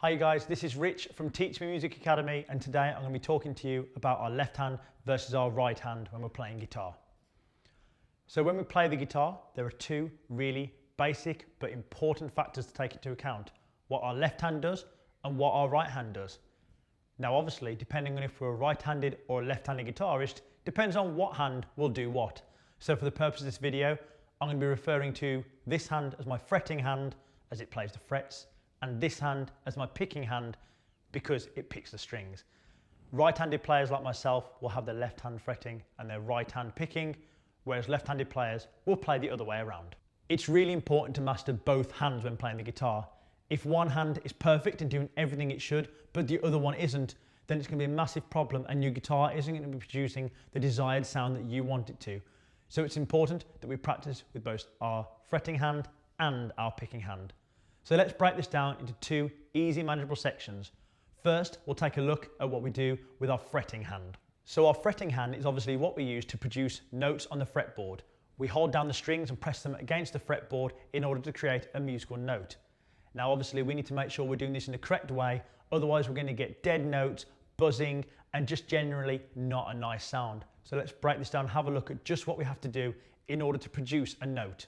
Hi guys, this is Rich from Teach Me Music Academy, and today I'm going to be talking to you about our left hand versus our right hand when we're playing guitar. So when we play the guitar, there are two really basic but important factors to take into account: what our left hand does and what our right hand does. Now obviously, depending on if we're a right-handed or a left-handed guitarist, depends on what hand will do what. So for the purpose of this video, I'm going to be referring to this hand as my fretting hand as it plays the frets, and this hand as my picking hand because it picks the strings. Right-handed players like myself will have their left hand fretting and their right hand picking, whereas left-handed players will play the other way around. It's really important to master both hands when playing the guitar. If one hand is perfect and doing everything it should, but the other one isn't, then it's going to be a massive problem and your guitar isn't going to be producing the desired sound that you want it to. So it's important that we practice with both our fretting hand and our picking hand. So let's break this down into two easy manageable sections. First, we'll take a look at what we do with our fretting hand. So our fretting hand is obviously what we use to produce notes on the fretboard. We hold down the strings and press them against the fretboard in order to create a musical note. Now obviously we need to make sure we're doing this in the correct way, otherwise we're going to get dead notes, buzzing, and just generally not a nice sound. So let's break this down and have a look at just what we have to do in order to produce a note.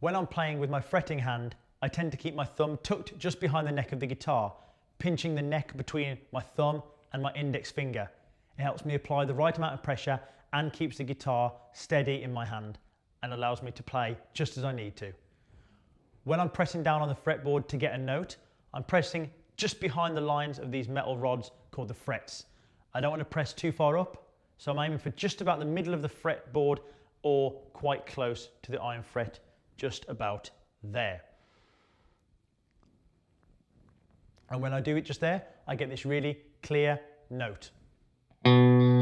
When I'm playing with my fretting hand, I tend to keep my thumb tucked just behind the neck of the guitar, pinching the neck between my thumb and my index finger. It helps me apply the right amount of pressure and keeps the guitar steady in my hand and allows me to play just as I need to. When I'm pressing down on the fretboard to get a note, I'm pressing just behind the lines of these metal rods called the frets. I don't want to press too far up, so I'm aiming for just about the middle of the fretboard or quite close to the iron fret, just about there. And when I do it just there, I get this really clear note. I'm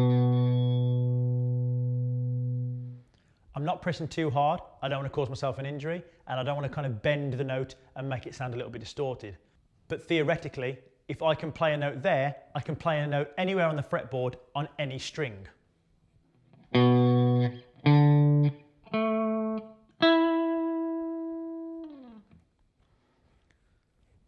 not pressing too hard, I don't want to cause myself an injury, and I don't want to kind of bend the note and make it sound a little bit distorted. But theoretically, if I can play a note there, I can play a note anywhere on the fretboard on any string.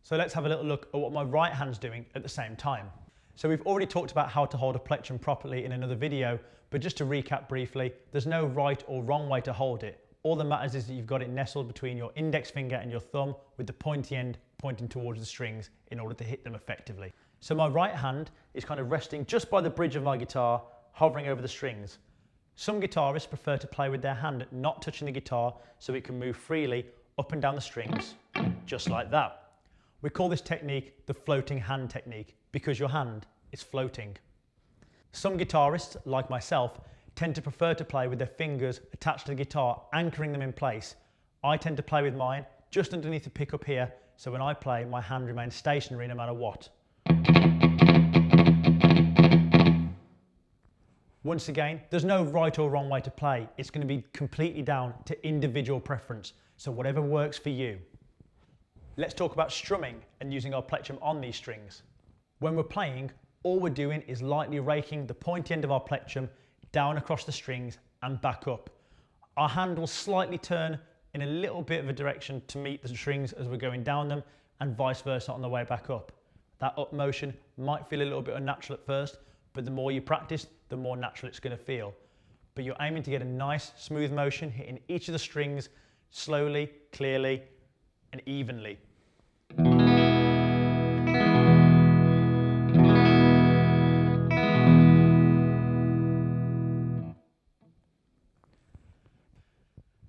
So let's have a little look at what my right hand's doing at the same time. So we've already talked about how to hold a plectrum properly in another video, but just to recap briefly, there's no right or wrong way to hold it. All that matters is that you've got it nestled between your index finger and your thumb with the pointy end pointing towards the strings in order to hit them effectively. So my right hand is kind of resting just by the bridge of my guitar, hovering over the strings. Some guitarists prefer to play with their hand not touching the guitar so it can move freely up and down the strings, just like that. We call this technique the floating hand technique because your hand is floating. Some guitarists, like myself, tend to prefer to play with their fingers attached to the guitar, anchoring them in place. I tend to play with mine just underneath the pickup here, so when I play, my hand remains stationary no matter what. Once again, there's no right or wrong way to play. It's going to be completely down to individual preference, so whatever works for you. Let's talk about strumming and using our plectrum on these strings. When we're playing, all we're doing is lightly raking the pointy end of our plectrum down across the strings and back up. Our hand will slightly turn in a little bit of a direction to meet the strings as we're going down them, and vice versa on the way back up. That up motion might feel a little bit unnatural at first, but the more you practice, the more natural it's going to feel. But you're aiming to get a nice smooth motion hitting each of the strings slowly, clearly, and evenly.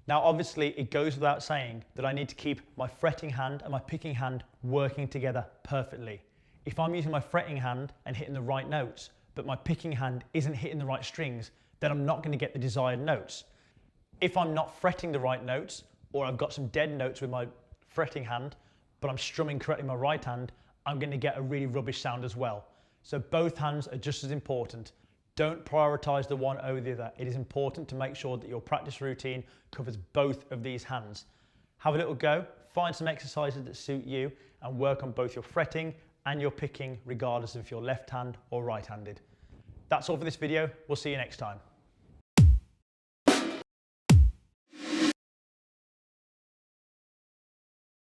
Now obviously it goes without saying that I need to keep my fretting hand and my picking hand working together perfectly. If I'm using my fretting hand and hitting the right notes, but my picking hand isn't hitting the right strings, then I'm not going to get the desired notes. If I'm not fretting the right notes, or I've got some dead notes with my fretting hand, but I'm strumming correctly with my right hand, I'm going to get a really rubbish sound as well. So both hands are just as important. Don't prioritise the one over the other. It is important to make sure that your practice routine covers both of these hands. Have a little go, find some exercises that suit you, and work on both your fretting and your picking regardless of if you're left-hand or right-handed. That's all for this video. We'll see you next time.